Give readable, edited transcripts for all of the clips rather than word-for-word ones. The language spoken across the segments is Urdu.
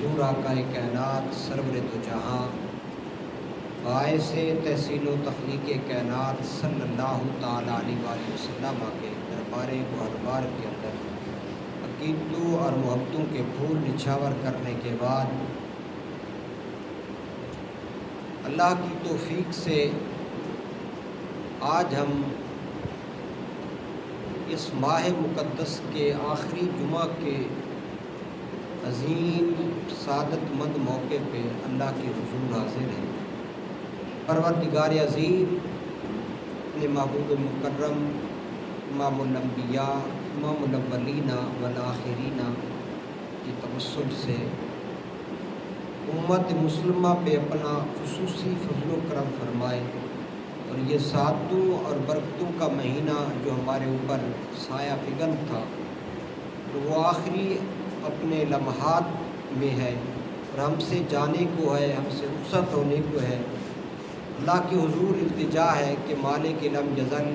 حضور آقائے کائنات سرور دو جہاں باعث تحصیل و تخلیق کائنات صلی اللہ تعالیٰ علیہ وآلہ وسلم کے دربار گہربار کے اندر عقیدتوں اور محبتوں کے پھول نچھاور کرنے کے بعد اللہ کی توفیق سے آج ہم اس ماہ مقدس کے آخری جمعہ کے عظیم سعادت مند موقع پہ اللہ کے حضور حاضر ہیں۔ پروردگار عظیم اپنے محبوب مکرم امام الانبیاء امام الاولین والآخرین کی توسل سے امت مسلمہ پہ اپنا خصوصی فضل و کرم فرمائے، اور یہ سعادتوں اور برکتوں کا مہینہ جو ہمارے اوپر سایہ فگن تھا تو وہ آخری اپنے لمحات میں ہے اور ہم سے جانے کو ہے، ہم سے رخصت ہونے کو ہے۔ اللہ کے حضور التجا ہے کہ مالک لم یزل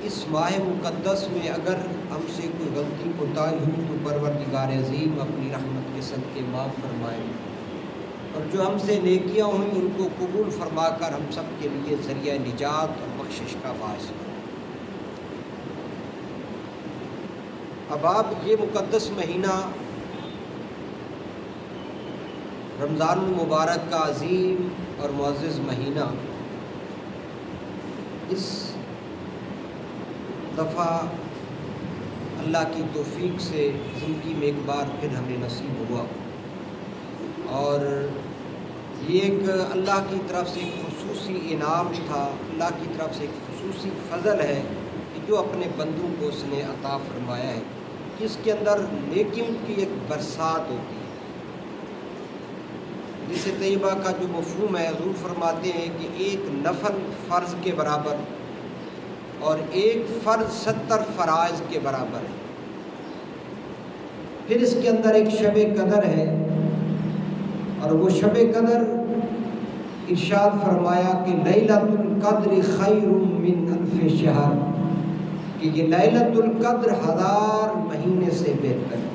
اس ماہ مقدس میں اگر ہم سے کوئی غلطی کوتاہی ہوئی تو پروردگار عظیم اپنی رحمت کے صدقے معاف فرمائے، اور جو ہم سے نیکیاں ہوئیں ان کو قبول فرما کر ہم سب کے لیے ذریعہ نجات اور بخشش کا باعث ہے۔ اب آپ یہ مقدس مہینہ رمضان المبارک کا عظیم اور معزز مہینہ اس دفعہ اللہ کی توفیق سے زندگی میں ایک بار پھر ہمیں نصیب ہوا، اور یہ ایک اللہ کی طرف سے ایک خصوصی انعام تھا، اللہ کی طرف سے ایک خصوصی فضل ہے کہ جو اپنے بندوں کو اس نے عطا فرمایا ہے کہ اس کے اندر نیکیوں کی ایک برسات ہوتی ہے۔ حدیث طیبہ کا جو مفہوم ہے، حضور فرماتے ہیں کہ ایک نفل فرض کے برابر اور ایک فرض 70 فرائض کے برابر ہے۔ پھر اس کے اندر ایک شب قدر ہے، اور وہ شب قدر ارشاد فرمایا کہ لیلۃ القدر خیر من الف شہر، کہ یہ لیلۃ القدر 1000 مہینے سے بہتر ہے۔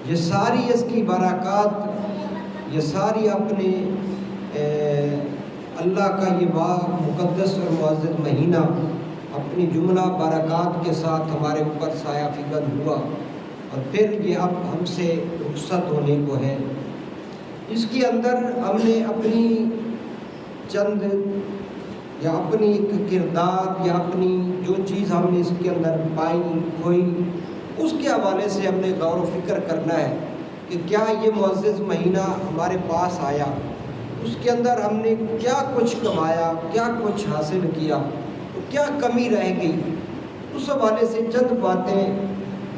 یہ ساری اس کی برکات، یہ ساری اپنے اللہ کا یہ مقدس اور معزز مہینہ اپنی جملہ برکات کے ساتھ ہمارے اوپر سایہ فگن ہوا، اور پھر یہ اب ہم سے رخصت ہونے کو ہے۔ اس کے اندر ہم نے اپنی چند یا اپنی ایک کردار یا اپنی جو چیز ہم نے اس کے اندر پائی کھوئی، اس کے حوالے سے ہم نے غور و فکر کرنا ہے کہ کیا یہ معزز مہینہ ہمارے پاس آیا، اس کے اندر ہم نے کیا کچھ کمایا، کیا کچھ حاصل کیا، تو کیا کمی رہ گئی۔ اس حوالے سے چند باتیں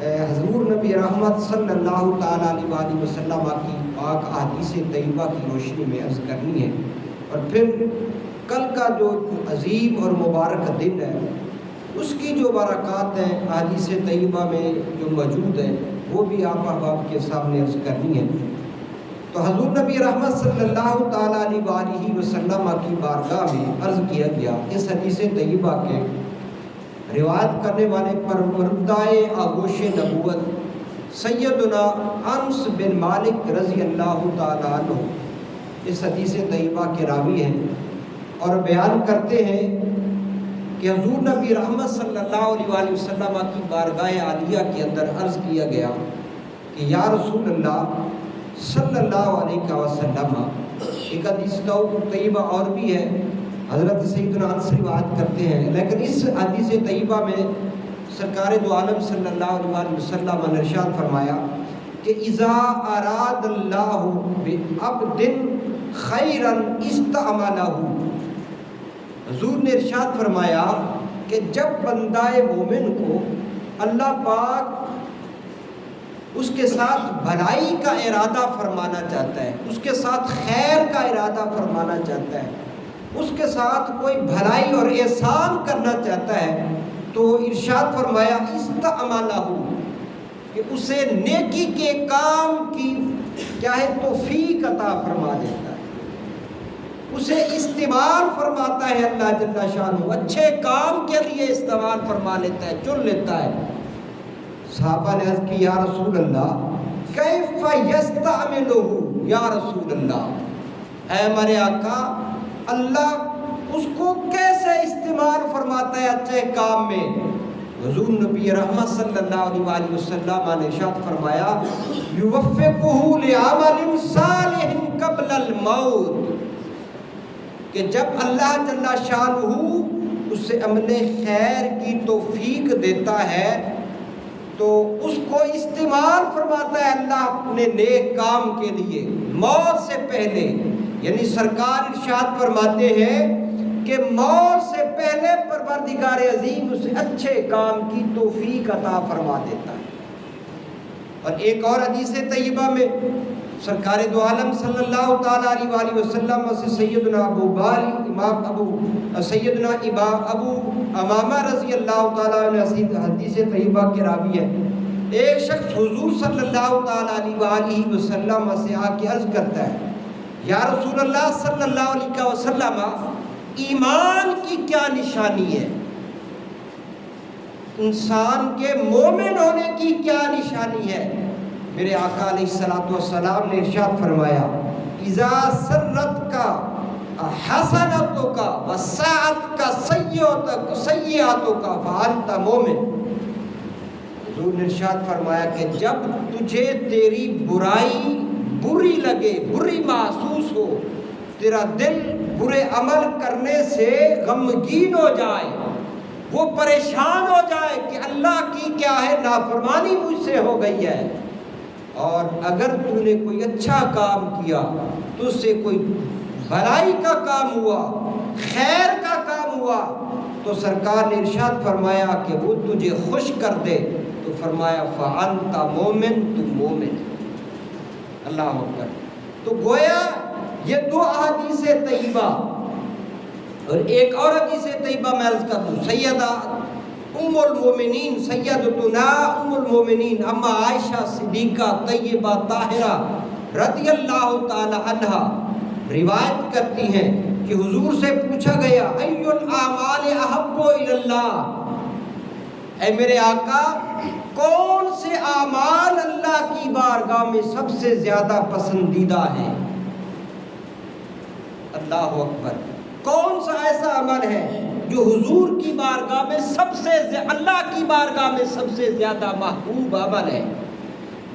حضور نبی رحمت صلی اللہ تعالیٰ علیہ وآلہ وسلم کی پاک احادیث طیبہ کی روشنی میں عرض کرنی ہے، اور پھر کل کا جو عظیم اور مبارک دن ہے اس کی جو برکات ہیں احادیث طیبہ میں جو موجود ہیں وہ بھی آپ احباب کے سامنے عرض کرنی ہے۔ تو حضور نبی رحمت صلی اللہ تعالیٰ علیہ وآلہ وسلم کی بارگاہ میں عرض کیا گیا، اس حدیث طیبہ کے روایت کرنے والے پر مردائے آغوش نبوت سیدنا انس بن مالک رضی اللہ تعالیٰ عنہ اس حدیث طیبہ کے راوی ہیں، اور بیان کرتے ہیں کہ حضور نبی رحمت صلی اللہ علیہ وآلہ وسلم کی بارگاہ عالیہ کے اندر عرض کیا گیا کہ یا رسول اللہ صلی اللہ علیہ وسلم۔ ایک حدیث طیبہ اور بھی ہے، حضرت سیدنا انس روایت کرتے ہیں، لیکن اس حدیث طیبہ میں سرکار دو عالم صلی اللہ علیہ وسلم نے ارشاد فرمایا کہ اذا اراد اللہ بعبد خیرا استعملہ۔ حضور نے ارشاد فرمایا کہ جب بندہ مومن کو اللہ پاک اس کے ساتھ بھلائی کا ارادہ فرمانا چاہتا ہے، اس کے ساتھ خیر کا ارادہ فرمانا چاہتا ہے، اس کے ساتھ کوئی بھلائی اور احسان کرنا چاہتا ہے، تو ارشاد فرمایا استعملہ، کہ اسے نیکی کے کام کی کیا ہے توفیق عطا فرما دیتا ہے، اسے استعمال فرماتا ہے اللہ جل شانہ، اچھے کام کے لیے استعمال فرما لیتا ہے، چن لیتا ہے۔ صحابہ نے عرض کی یا رسول اللہ کیف یستعملہ یا رسول اللہ، اے ہمارے آقا اللہ اس کو کیسے استعمال فرماتا ہے اچھے کام میں؟ حضور نبی رحمت صلی اللہ علیہ وآلہ وسلم نے ارشاد فرمایا یوفقہ لعمل صالح قبل الموت، کہ جب اللہ جل شانہ اسے عمل خیر کی توفیق دیتا ہے تو اس کو استعمال فرماتا ہے اللہ اپنے نیک کام کے لیے موت سے پہلے۔ یعنی سرکار ارشاد فرماتے ہیں کہ موت سے پہلے پروردگار عظیم اسے اچھے کام کی توفیق عطا فرما دیتا ہے۔ اور ایک اور حدیث طیبہ میں سرکار دو عالم صلی اللہ تعالیٰ علیہ وآلہ وسلم سے سیدنا ابو امامہ رضی اللہ تعالیٰ عنہ حدیث طیبہ کے راوی ہے، ایک شخص حضور صلی اللہ تعالیٰ علیہ وآلہ وسلم سے آ کے عرض کرتا ہے یا رسول اللہ صلی اللہ علیہ وسلم ایمان کی کیا نشانی ہے؟ انسان کے مومن ہونے کی کیا نشانی ہے؟ میرے آقا علیہ الصلوۃ والسلام نے ارشاد فرمایا اذا سرت کا حسنتوں کا وسعت کا سیئاتوں کا فانت مومن۔ حضور نے ارشاد فرمایا کہ جب تجھے تیری برائی بری لگے، بری محسوس ہو، تیرا دل برے عمل کرنے سے غمگین ہو جائے، وہ پریشان ہو جائے کہ اللہ کی کیا ہے نافرمانی مجھ سے ہو گئی ہے، اور اگر تو نے کوئی اچھا کام کیا تو اس سے کوئی بھلائی کا کام ہوا، خیر کا کام ہوا، تو سرکار نے ارشاد فرمایا کہ وہ تجھے خوش کر دے، تو فرمایا فَأَنْتَ مُؤْمِن، تو مومن۔ اللہ اکبر۔ تو گویا یہ دو احادیث طیبہ اور ایک اور حدیث طیبہ میں عرض کر دوں، سیدہ ام المومنین سیدتنا ام المومنین اما عائشہ صدیقہ طیبہ طاہرہ رضی اللہ تعالی عنہا روایت کرتی ہیں کہ حضور سے پوچھا گیا ای الاعمال احب الی اللہ، اے میرے آقا کون سے اعمال اللہ کی بارگاہ میں سب سے زیادہ پسندیدہ ہیں؟ اللہ اکبر۔ کون سا ایسا عمل ہے جو حضور کی بارگاہ میں اللہ کی بارگاہ میں سب سے زیادہ محبوب عمل ہے؟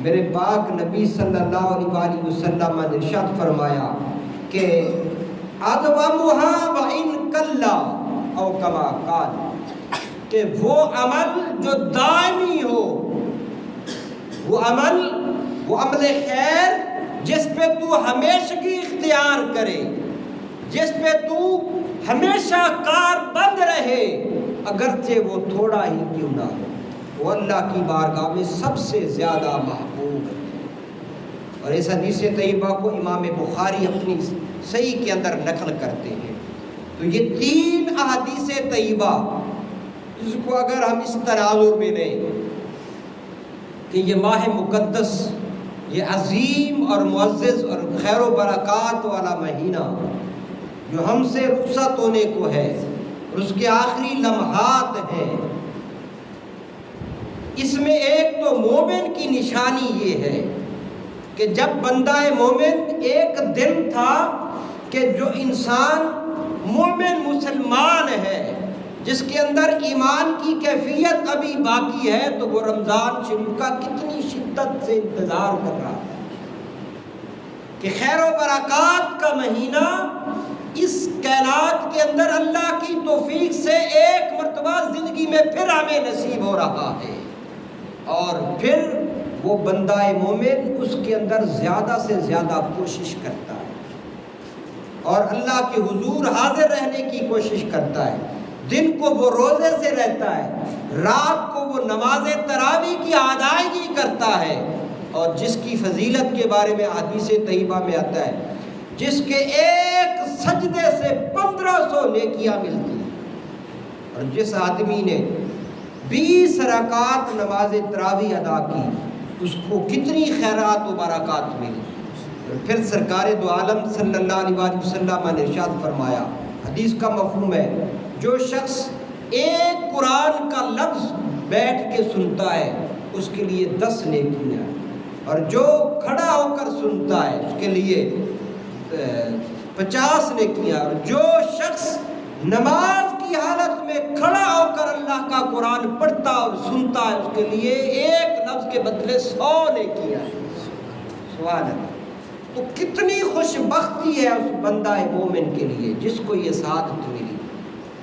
میرے پاک نبی صلی اللہ علیہ وآلہ وسلم نے ارشاد فرمایا کہ ادومها وان کلا او کما قال، کہ وہ عمل جو دائمی ہو، وہ عمل خیر جس پہ تو ہمیشگی اختیار کرے، جس پہ تو ہمیشہ کار بند رہے، اگرچہ وہ تھوڑا ہی کیوں نہ ہو، وہ اللہ کی بارگاہ میں سب سے زیادہ محبوب ہے۔ اور اس حدیث طیبہ کو امام بخاری اپنی صحیح کے اندر نقل کرتے ہیں۔ تو یہ تین احادیث طیبہ اس کو اگر ہم اس تناظر میں لیں کہ یہ ماہ مقدس، یہ عظیم اور معزز اور خیر و برکات والا مہینہ جو ہم سے رخصت ہونے کو ہے اور اس کے آخری لمحات ہیں، اس میں ایک تو مومن کی نشانی یہ ہے کہ جب بندہ مومن، ایک دن تھا کہ جو انسان مومن مسلمان ہے جس کے اندر ایمان کی کیفیت ابھی باقی ہے، تو وہ رمضان شریف کا کتنی شدت سے انتظار کر رہا ہے کہ خیر و برکات کا مہینہ اس کائنات کے اندر اللہ کی توفیق سے ایک مرتبہ زندگی میں پھر ہمیں نصیب ہو رہا ہے، اور پھر وہ بندہ مومن اس کے اندر زیادہ سے زیادہ کوشش کرتا ہے اور اللہ کے حضور حاضر رہنے کی کوشش کرتا ہے۔ دن کو وہ روزے سے رہتا ہے، رات کو وہ نماز تراویح کی ادائیگی کرتا ہے، اور جس کی فضیلت کے بارے میں حدیث طیبہ میں آتا ہے جس کے ایک سجدے سے 1500 نیکیاں ملتی ہیں، اور جس آدمی نے 20 رکعات نماز تراویح ادا کی اس کو کتنی خیرات و برکات ملی۔ اور پھر سرکار دو عالم صلی اللہ علیہ وآلہ وسلم نے ارشاد فرمایا، حدیث کا مفہوم ہے جو شخص ایک قرآن کا لفظ بیٹھ کے سنتا ہے اس کے لیے 10 نیکیاں، اور جو کھڑا ہو کر سنتا ہے اس کے لیے 50 نیکیاں، اور جو شخص نماز کی حالت میں کھڑا ہو کر اللہ کا قرآن پڑھتا اور سنتا ہے اس کے لیے ایک لفظ کے بدلے 100 نیکیاں ہیں۔ سبحان اللہ۔ تو کتنی خوش بختی ہے اس بندہ مومن کے لیے جس کو یہ سعادت ملی،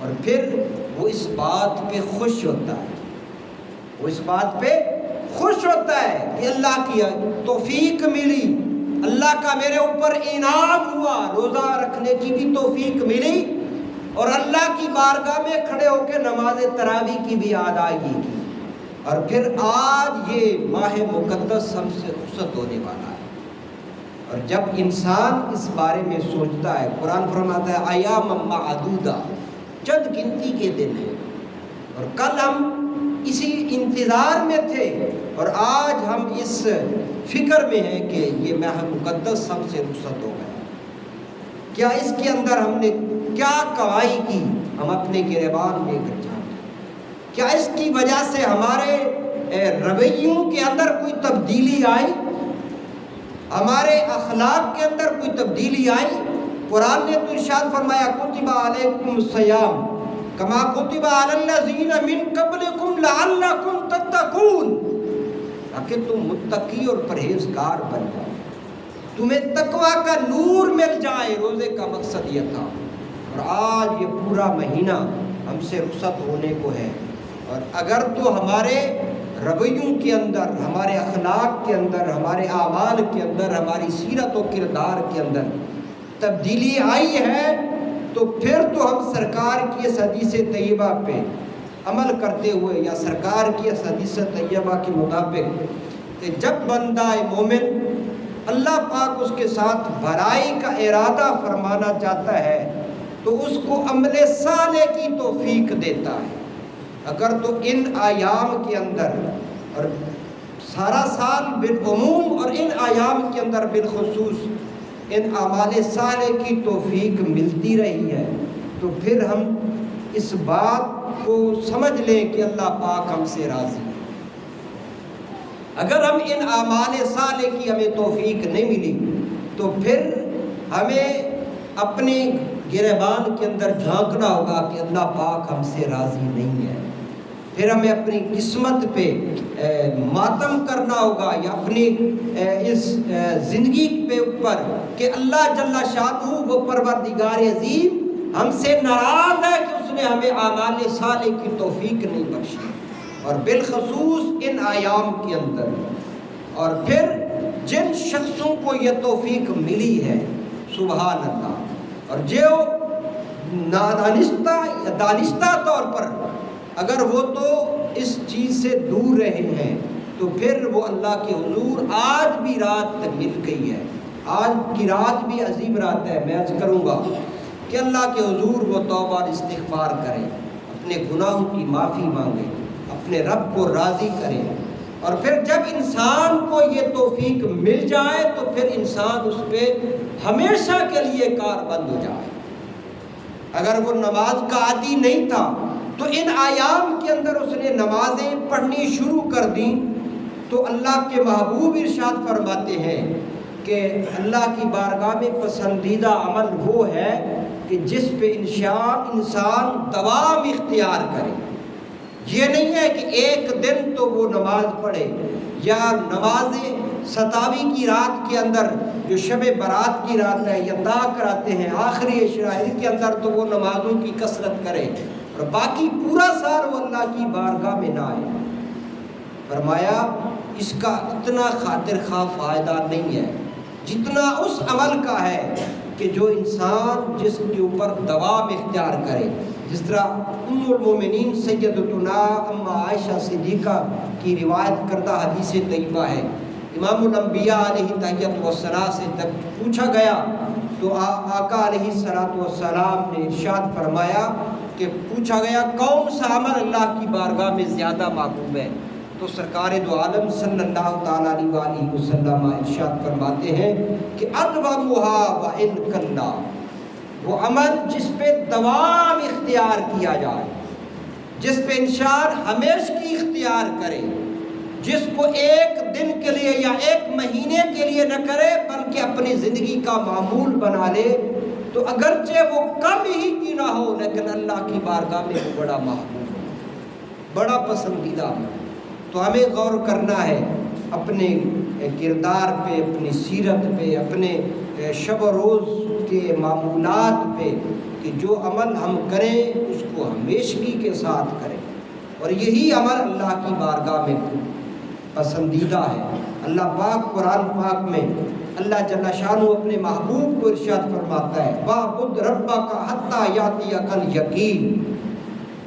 اور پھر وہ اس بات پہ خوش ہوتا ہے، وہ اس بات پہ خوش ہوتا ہے کہ اللہ کی توفیق ملی، اللہ کا میرے اوپر انعام ہوا، روزہ رکھنے کی بھی توفیق ملی اور اللہ کی بارگاہ میں کھڑے ہو کے نماز تراویح کی بھی ادائیگی کی، اور پھر آج یہ ماہ مقدس ہم سے رخصت ہونے والا ہے۔ اور جب انسان اس بارے میں سوچتا ہے، قرآن فرماتا ہے ایام معدودہ، چند گنتی کے دن ہیں، اور کل ہم اسی انتظار میں تھے اور آج ہم اس فکر میں ہیں کہ یہ ماہ مقدس ہم سے رخصت ہو گیا، کیا اس کے اندر ہم نے کیا کمائی کی ہم اپنے گریبان لے کر جاتے ہیں؟ کیا اس کی وجہ سے ہمارے رویوں کے اندر کوئی تبدیلی آئی، ہمارے اخلاق کے اندر کوئی تبدیلی آئی؟ قرآن نے تو ارشاد فرمایا کتب علیکم الصیام کما کتب علی الذین من قبلکم لعلکم تتقون، تاکہ تم متقی اور پرہیزگار بن جاؤ، تمہیں تقوی کا نور مل جائے۔ روزے کا مقصد یہ تھا، اور آج یہ پورا مہینہ ہم سے رخصت ہونے کو ہے، اور اگر تو ہمارے رویوں کے اندر، ہمارے اخلاق کے اندر، ہمارے اعمال کے اندر، ہماری سیرت و کردار کے اندر تبدیلی آئی ہے تو پھر تو ہم سرکار کی اس حدیث طیبہ پہ عمل کرتے ہوئے، یا سرکار کی اس حدیث طیبہ کے مطابق کہ جب بندہ مومن اللہ پاک اس کے ساتھ بھلائی کا ارادہ فرمانا چاہتا ہے تو اس کو عمل صالح کی توفیق دیتا ہے۔ اگر تو ان ایام کے اندر، اور سارا سال بالعموم اور ان ایام کے اندر بالخصوص ان اعمال صالح کی توفیق ملتی رہی ہے تو پھر ہم اس بات کو سمجھ لیں کہ اللہ پاک ہم سے راضی ہے۔ اگر ہم ان اعمال صالح کی ہمیں توفیق نہیں ملی تو پھر ہمیں اپنے گریبان کے اندر جھانکنا ہوگا کہ اللہ پاک ہم سے راضی نہیں ہے، پھر ہمیں اپنی قسمت پہ ماتم کرنا ہوگا، یا اپنی اس زندگی پہ اوپر کہ اللہ جل شانہ وہ پروردگار عظیم ہم سے ناراض ہے کہ اس نے ہمیں اعمال صالح کی توفیق نہیں بخشی، اور بالخصوص ان ایام کے اندر۔ اور پھر جن شخصوں کو یہ توفیق ملی ہے سبحان اللہ، اور جو نادانستہ یا دانستہ طور پر اگر وہ تو اس چیز سے دور رہے ہیں تو پھر وہ اللہ کے حضور آج بھی رات مل گئی ہے، آج کی رات بھی عظیم رات ہے۔ میں عرض کروں گا کہ اللہ کے حضور وہ توبہ اور استغفار کریں، اپنے گناہوں کی معافی مانگیں، اپنے رب کو راضی کریں، اور پھر جب انسان کو یہ توفیق مل جائے تو پھر انسان اس پہ ہمیشہ کے لیے کاربند ہو جائے۔ اگر وہ نماز کا عادی نہیں تھا تو ان ایام کے اندر اس نے نمازیں پڑھنی شروع کر دیں تو اللہ کے محبوب ارشاد فرماتے ہیں کہ اللہ کی بارگاہ میں پسندیدہ عمل وہ ہے کہ جس پہ انسان دوام اختیار کرے۔ یہ نہیں ہے کہ ایک دن تو وہ نماز پڑھے، یا نماز ستاوی کی رات کے اندر جو شب برات کی رات ہے یا دا کراتے ہیں آخری عشرائل کے اندر تو وہ نمازوں کی کثرت کرے، اور باقی پورا سال وہ اللہ کی بارگاہ میں نہ آئے۔ فرمایا اس کا اتنا خاطر خواہ فائدہ نہیں ہے جتنا اس عمل کا ہے کہ جو انسان جس کے اوپر دوام اختیار کرے، جس طرح ام المومنین سیدتنا اما عائشہ صدیقہ کی روایت کردہ حدیث طیبہ ہے، امام الانبیاء علیہ تحیۃ والثناء سے جب پوچھا گیا تو آقا علیہ الصلوۃ والسلام نے ارشاد فرمایا کہ پوچھا گیا کون سا عمل اللہ کی بارگاہ میں زیادہ محبوب ہے، تو سرکار دو عالم صلی اللہ تعالیٰ علیہ وآلہ وسلم ارشاد فرماتے ہیں کہ ادومھا وان کلا، وہ عمل جس پہ دوام اختیار کیا جائے، جس پہ انسان ہمیشہ کی اختیار کرے، جس کو ایک دن کے لیے یا ایک مہینے کے لیے نہ کرے بلکہ اپنی زندگی کا معمول بنا لے تو اگرچہ وہ کم ہی کی نہ ہو لیکن اللہ کی بارگاہ میں وہ بڑا محبوب ہے، بڑا پسندیدہ۔ تو ہمیں غور کرنا ہے اپنے کردار پہ، اپنی سیرت پہ، اپنے شب و روز کے معمولات پہ کہ جو عمل ہم کریں اس کو ہمیشگی کے ساتھ کریں، اور یہی عمل اللہ کی بارگاہ میں پسندیدہ ہے۔ اللہ پاک قرآن پاک میں اللہ جل شانہ اپنے محبوب کو ارشاد فرماتا ہے وَاعْبُدْ رَبَّكَ حَتَّى يَأْتِيَكَ الْيَقِينُ،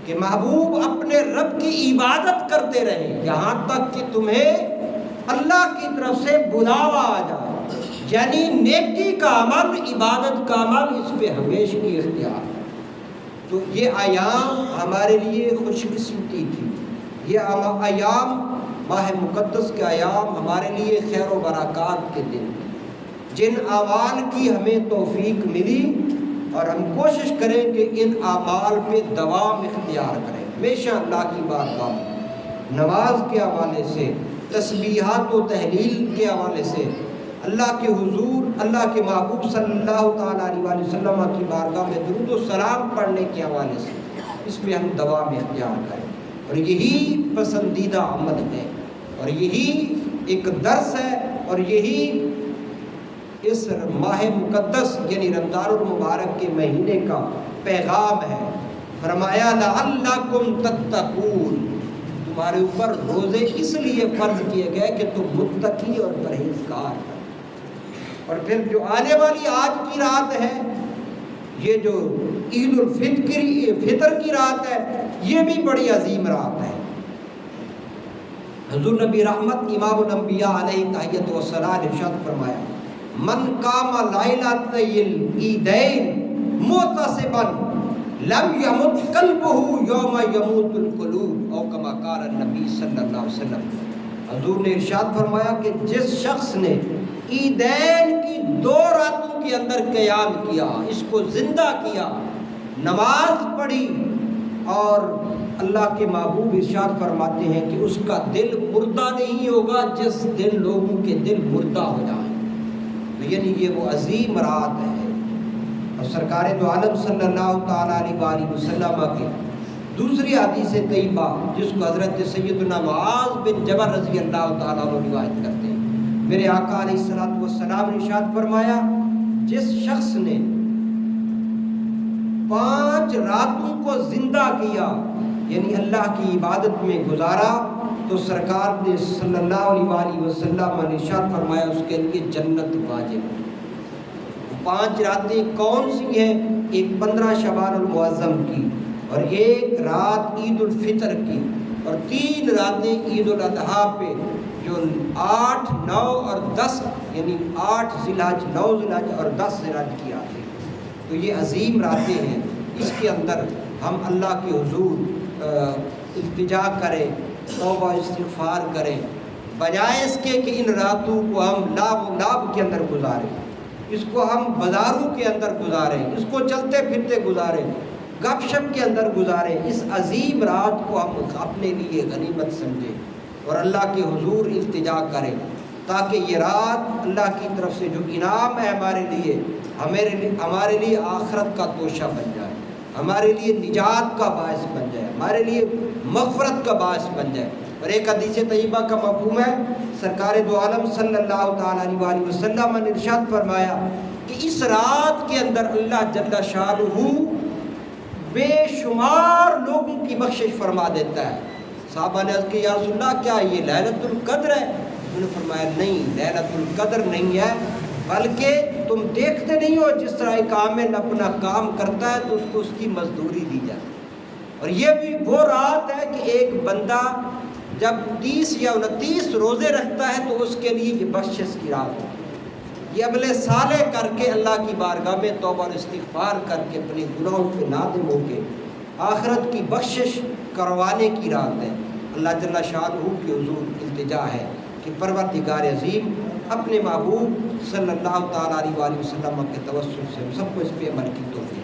کہ محبوب اپنے رب کی عبادت کرتے رہے یہاں تک کہ تمہیں اللہ کی طرف سے بلاوا آ جائے، یعنی نیکی کا عمل، عبادت کا عمل، اس پہ ہمیشگی اختیار ہے۔ تو یہ ایام ہمارے لیے خوش قسمتی تھی، یہ ایام ماہ مقدس کے ایام ہمارے لیے خیر و برکات کے دن، جن اعمال کی ہمیں توفیق ملی، اور ہم کوشش کریں کہ ان اعمال پہ دوام اختیار کریں ہمیشہ اللہ کی بارگاہ میں، نماز کے حوالے سے، تسبیحات و تحلیل کے حوالے سے، اللہ کے حضور اللہ کے محبوب صلی اللہ تعالیٰ علیہ وسلم کی بارگاہ میں درود و سلام پڑھنے کے حوالے سے، اس میں ہم دوام اختیار کریں، اور یہی پسندیدہ عمل ہے، اور یہی ایک درس ہے، اور یہی اس ماہ مقدس یعنی رمضان المبارک کے مہینے کا پیغام ہے۔ فرمایا لعلکم تتقون، تمہارے اوپر روزے اس لیے فرض کیے گئے کہ تم متقی اور پرہیزگار ہو۔ اور پھر جو آنے والی آج کی رات ہے، یہ جو عید الفطر کی رات ہے، یہ بھی بڑی عظیم رات ہے۔ حضور نبی رحمت امام الانبیاء علیہ تحیۃ و ثناء نے ارشاد فرمایا من قام لیلۃ العیدین محتسبا لم یمت قلبہ یوم یموت القلوب، او کما قال النبی صلی اللہ علیہ وسلم۔ حضور نے ارشاد فرمایا کہ جس شخص نے عیدین کی 2 راتوں کے اندر قیام کیا، اس کو زندہ کیا، نماز پڑھی، اور اللہ کے محبوب ارشاد فرماتے ہیں کہ اس کا دل مردہ نہیں ہوگا جس دن لوگوں کے دل مردہ ہو جائیں، یعنی یہ وہ عظیم رات ہے۔ اور سرکار دو عالم صلی اللہ تعالیٰ علیہ وسلم کی دوسری حدیث طیبہ جس کو حضرت سیدنا معاذ بن جبل رضی اللہ تعالیٰ عنہ روایت کرتے ہیں، میرے آقا علیہ الصلوۃ والسلام نے ارشاد فرمایا جس شخص نے 5 راتوں کو زندہ کیا یعنی اللہ کی عبادت میں گزارا، تو سرکار نے صلی اللہ علیہ وسلم نے ارشاد فرمایا اس کے لیے جنت واجب ہے۔ 5 راتیں کون سی ہیں؟ ایک 15 شعبان المعظم کی، اور ایک رات عید الفطر کی، اور 3 راتیں عید الاضحیٰ پہ جو 8، 9 اور 10 یعنی 8 ذی الحج، 9 ذی الحج اور 10 ذی الحج کی آتی ہیں۔ تو یہ عظیم راتیں ہیں، اس کے اندر ہم اللہ کے حضور التجا کریں، توبہ استغفار کریں، بجائے اس کے کہ ان راتوں کو ہم لاب کے اندر گزاریں، اس کو ہم بازاروں کے اندر گزاریں، اس کو چلتے پھرتے گزاریں، گپ شپ کے اندر گزاریں۔ اس عظیم رات کو ہم اپنے لیے غنیمت سمجھیں اور اللہ کے حضور التجا کریں، تاکہ یہ رات اللہ کی طرف سے جو انعام ہے ہمارے لیے آخرت کا توشہ بن جائے، ہمارے لیے نجات کا باعث بن جائے، ہمارے لیے مغفرت کا باعث بن جائے۔ اور ایک حدیث طیبہ کا مفہوم ہے، سرکار دو عالم صلی اللہ تعالیٰ علیہ وسلم نے ارشاد فرمایا کہ اس رات کے اندر اللہ جل شانہ بے شمار لوگوں کی بخشش فرما دیتا ہے۔ صحابہ نے عرض کی یا رسول اللہ کیا یہ لیلۃ القدر ہے؟ انہوں نے فرمایا نہیں، لیلۃ القدر نہیں ہے، بلکہ تم دیکھتے نہیں ہو جس طرح ایک عامل اپنا کام کرتا ہے تو اس کو اس کی مزدوری دی جاتی ہے۔ اور یہ بھی وہ رات ہے کہ ایک بندہ جب 30 یا 29 روزے رکھتا ہے تو اس کے لیے یہ بخشش کی رات ہے، یہ اگلے سالے کر کے اللہ کی بارگاہ میں توبہ اور استغفار کر کے اپنے گناہوں پہ نادم ہو کے آخرت کی بخشش کروانے کی رات ہے۔ اللہ جل شانہ کے حضور التجا ہے کہ پروردگار عظیم اپنے محبوب صلی اللہ تعالیٰ علیہ وسلم کے توسل سے ہم سب کو اس پہ عمل کی توفیق